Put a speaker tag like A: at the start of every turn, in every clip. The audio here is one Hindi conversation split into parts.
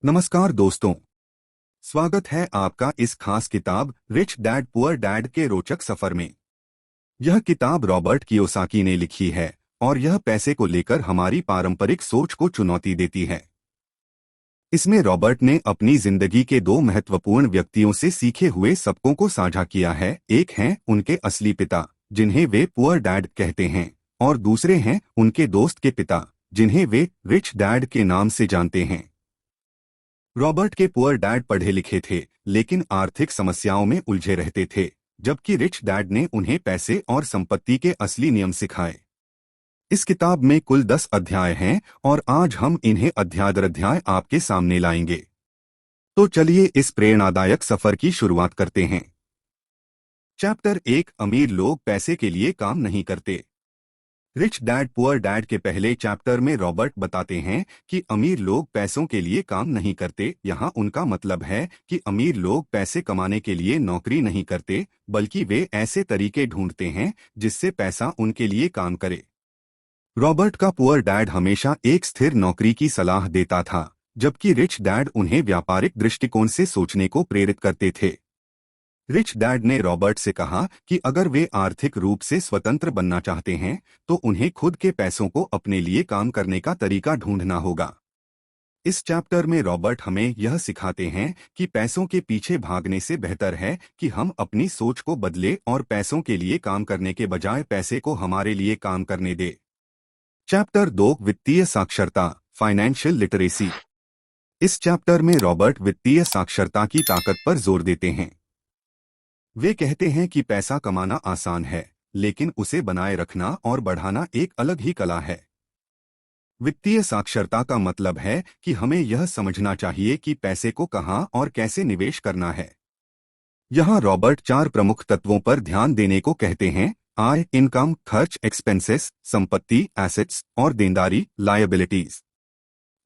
A: नमस्कार दोस्तों। स्वागत है आपका इस खास किताब रिच डैड पुअर डैड के रोचक सफर में। यह किताब रॉबर्ट कियोसाकी ने लिखी है और यह पैसे को लेकर हमारी पारंपरिक सोच को चुनौती देती है। इसमें रॉबर्ट ने अपनी जिंदगी के दो महत्वपूर्ण व्यक्तियों से सीखे हुए सबकों को साझा किया है। एक हैं उनके असली पिता, जिन्हें वे पुअर डैड कहते हैं, और दूसरे हैं उनके दोस्त के पिता, जिन्हें वे रिच डैड के नाम से जानते हैं। रॉबर्ट के पुअर डैड पढ़े लिखे थे, लेकिन आर्थिक समस्याओं में उलझे रहते थे, जबकि रिच डैड ने उन्हें पैसे और संपत्ति के असली नियम सिखाए। इस किताब में कुल 10 अध्याय हैं और आज हम इन्हें अध्याय आपके सामने लाएंगे। तो चलिए इस प्रेरणादायक सफर की शुरुआत करते हैं। चैप्टर 1, अमीर लोग पैसे के लिए काम नहीं करते। रिच डैड पुअर डैड के पहले चैप्टर में रॉबर्ट बताते हैं कि अमीर लोग पैसों के लिए काम नहीं करते। यहाँ उनका मतलब है कि अमीर लोग पैसे कमाने के लिए नौकरी नहीं करते, बल्कि वे ऐसे तरीके ढूंढते हैं जिससे पैसा उनके लिए काम करे। रॉबर्ट का पुअर डैड हमेशा एक स्थिर नौकरी की सलाह देता था, जबकि रिच डैड उन्हें व्यापारिक दृष्टिकोण से सोचने को प्रेरित करते थे। रिच डैड ने रॉबर्ट से कहा कि अगर वे आर्थिक रूप से स्वतंत्र बनना चाहते हैं तो उन्हें खुद के पैसों को अपने लिए काम करने का तरीका ढूंढना होगा। इस चैप्टर में रॉबर्ट हमें यह सिखाते हैं कि पैसों के पीछे भागने से बेहतर है कि हम अपनी सोच को बदले और पैसों के लिए काम करने के बजाय पैसे को हमारे लिए काम करने दे। चैप्टर 2, वित्तीय साक्षरता, फाइनेंशियल लिटरेसी। इस चैप्टर में रॉबर्ट वित्तीय साक्षरता की ताकत पर जोर देते हैं। वे कहते हैं कि पैसा कमाना आसान है, लेकिन उसे बनाए रखना और बढ़ाना एक अलग ही कला है। वित्तीय साक्षरता का मतलब है कि हमें यह समझना चाहिए कि पैसे को कहां और कैसे निवेश करना है। यहाँ रॉबर्ट 4 प्रमुख तत्वों पर ध्यान देने को कहते हैं: आय, इनकम, खर्च, एक्सपेंसेस, संपत्ति, एसेट्स, और देनदारी, लायबिलिटीज।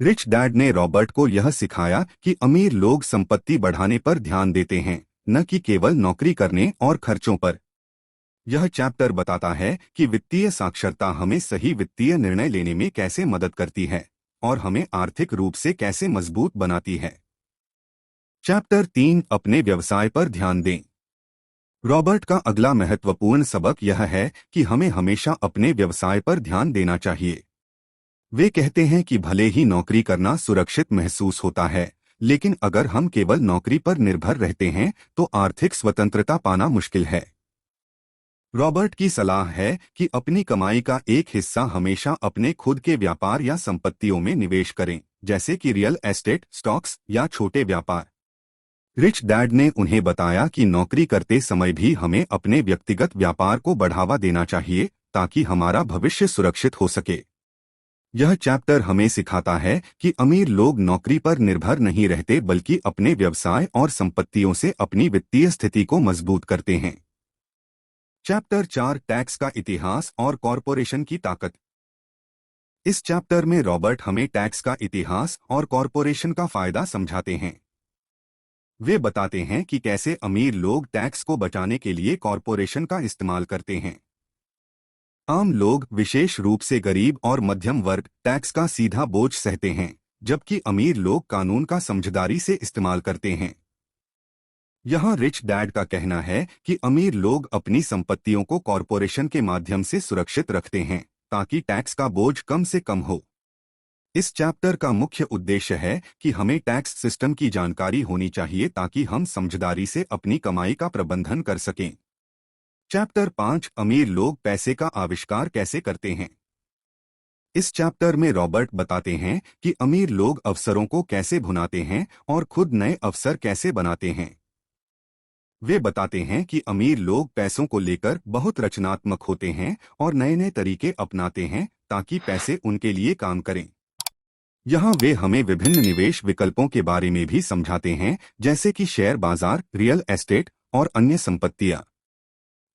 A: रिच डैड ने रॉबर्ट को यह सिखाया कि अमीर लोग संपत्ति बढ़ाने पर ध्यान देते हैं, न कि केवल नौकरी करने और खर्चों पर। यह चैप्टर बताता है कि वित्तीय साक्षरता हमें सही वित्तीय निर्णय लेने में कैसे मदद करती है और हमें आर्थिक रूप से कैसे मजबूत बनाती है। चैप्टर 3, अपने व्यवसाय पर ध्यान दें। रॉबर्ट का अगला महत्वपूर्ण सबक यह है कि हमें हमेशा अपने व्यवसाय पर ध्यान देना चाहिए। वे कहते हैं कि भले ही नौकरी करना सुरक्षित महसूस होता है, लेकिन अगर हम केवल नौकरी पर निर्भर रहते हैं तो आर्थिक स्वतंत्रता पाना मुश्किल है। रॉबर्ट की सलाह है कि अपनी कमाई का एक हिस्सा हमेशा अपने खुद के व्यापार या संपत्तियों में निवेश करें, जैसे कि रियल एस्टेट, स्टॉक्स या छोटे व्यापार। रिच डैड ने उन्हें बताया कि नौकरी करते समय भी हमें अपने व्यक्तिगत व्यापार को बढ़ावा देना चाहिए ताकि हमारा भविष्य सुरक्षित हो सके। यह चैप्टर हमें सिखाता है कि अमीर लोग नौकरी पर निर्भर नहीं रहते, बल्कि अपने व्यवसाय और संपत्तियों से अपनी वित्तीय स्थिति को मजबूत करते हैं। चैप्टर 4, टैक्स का इतिहास और कॉरपोरेशन की ताकत। इस चैप्टर में रॉबर्ट हमें टैक्स का इतिहास और कॉरपोरेशन का फायदा समझाते हैं। वे बताते हैं कि कैसे अमीर लोग टैक्स को बचाने के लिए कॉरपोरेशन का इस्तेमाल करते हैं। आम लोग, विशेष रूप से गरीब और मध्यम वर्ग, टैक्स का सीधा बोझ सहते हैं, जबकि अमीर लोग कानून का समझदारी से इस्तेमाल करते हैं। यहाँ रिच डैड का कहना है कि अमीर लोग अपनी संपत्तियों को कॉरपोरेशन के माध्यम से सुरक्षित रखते हैं ताकि टैक्स का बोझ कम से कम हो। इस चैप्टर का मुख्य उद्देश्य है कि हमें टैक्स सिस्टम की जानकारी होनी चाहिए ताकि हम समझदारी से अपनी कमाई का प्रबंधन कर सकें। चैप्टर 5, अमीर लोग पैसे का आविष्कार कैसे करते हैं। इस चैप्टर में रॉबर्ट बताते हैं कि अमीर लोग अवसरों को कैसे भुनाते हैं और खुद नए अवसर कैसे बनाते हैं। वे बताते हैं कि अमीर लोग पैसों को लेकर बहुत रचनात्मक होते हैं और नए नए तरीके अपनाते हैं ताकि पैसे उनके लिए काम करें। यहाँ वे हमें विभिन्न निवेश विकल्पों के बारे में भी समझाते हैं, जैसे कि शेयर बाजार, रियल एस्टेट और अन्य संपत्तियाँ।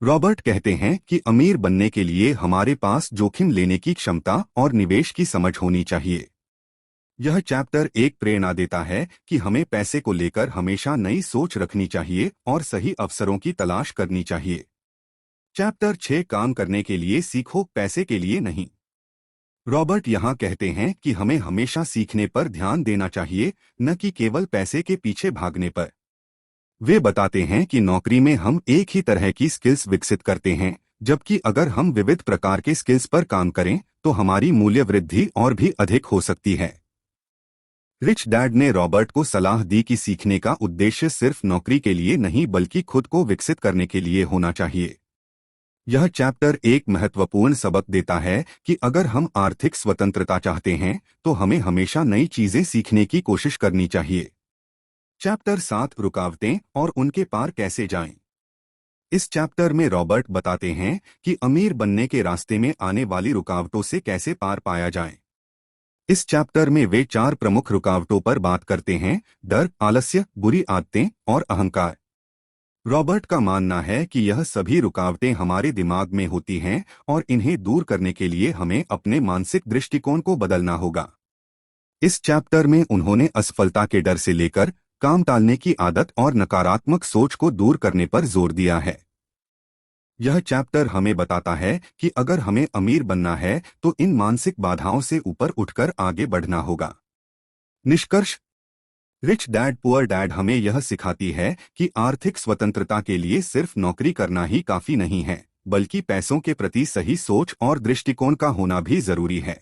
A: रॉबर्ट कहते हैं कि अमीर बनने के लिए हमारे पास जोखिम लेने की क्षमता और निवेश की समझ होनी चाहिए। यह चैप्टर एक प्रेरणा देता है कि हमें पैसे को लेकर हमेशा नई सोच रखनी चाहिए और सही अवसरों की तलाश करनी चाहिए। चैप्टर 6, काम करने के लिए सीखो, पैसे के लिए नहीं। रॉबर्ट यहाँ कहते हैं कि हमें हमेशा सीखने पर ध्यान देना चाहिए, न कि केवल पैसे के पीछे भागने पर। वे बताते हैं कि नौकरी में हम एक ही तरह की स्किल्स विकसित करते हैं, जबकि अगर हम विविध प्रकार के स्किल्स पर काम करें तो हमारी मूल्य वृद्धि और भी अधिक हो सकती है। रिच डैड ने रॉबर्ट को सलाह दी कि सीखने का उद्देश्य सिर्फ नौकरी के लिए नहीं बल्कि खुद को विकसित करने के लिए होना चाहिए। यह चैप्टर एक महत्वपूर्ण सबक देता है कि अगर हम आर्थिक स्वतंत्रता चाहते हैं तो हमें हमेशा नई चीजें सीखने की कोशिश करनी चाहिए। चैप्टर 7 रुकावटें और उनके पार कैसे जाएं। इस चैप्टर में रॉबर्ट बताते हैं कि अमीर बनने के रास्ते में आने वाली रुकावटों से कैसे पार पाया जाए। इस चैप्टर में वे 4 प्रमुख रुकावटों पर बात करते हैं: डर, आलस्य, बुरी आदतें और अहंकार। रॉबर्ट का मानना है कि यह सभी रुकावटें हमारे दिमाग में होती हैं और इन्हें दूर करने के लिए हमें अपने मानसिक दृष्टिकोण को बदलना होगा। इस चैप्टर में उन्होंने असफलता के डर से लेकर काम टालने की आदत और नकारात्मक सोच को दूर करने पर जोर दिया है। यह चैप्टर हमें बताता है कि अगर हमें अमीर बनना है तो इन मानसिक बाधाओं से ऊपर उठकर आगे बढ़ना होगा। निष्कर्ष: रिच डैड पुअर डैड हमें यह सिखाती है कि आर्थिक स्वतंत्रता के लिए सिर्फ नौकरी करना ही काफी नहीं है, बल्कि पैसों के प्रति सही सोच और दृष्टिकोण का होना भी जरूरी है।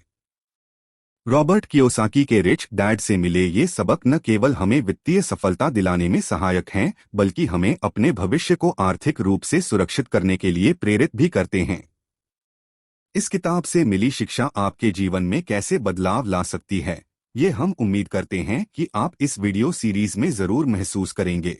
A: रॉबर्ट कियोसाकी के रिच डैड से मिले ये सबक न केवल हमें वित्तीय सफलता दिलाने में सहायक हैं, बल्कि हमें अपने भविष्य को आर्थिक रूप से सुरक्षित करने के लिए प्रेरित भी करते हैं। इस किताब से मिली शिक्षा आपके जीवन में कैसे बदलाव ला सकती है, ये हम उम्मीद करते हैं कि आप इस वीडियो सीरीज में जरूर महसूस करेंगे।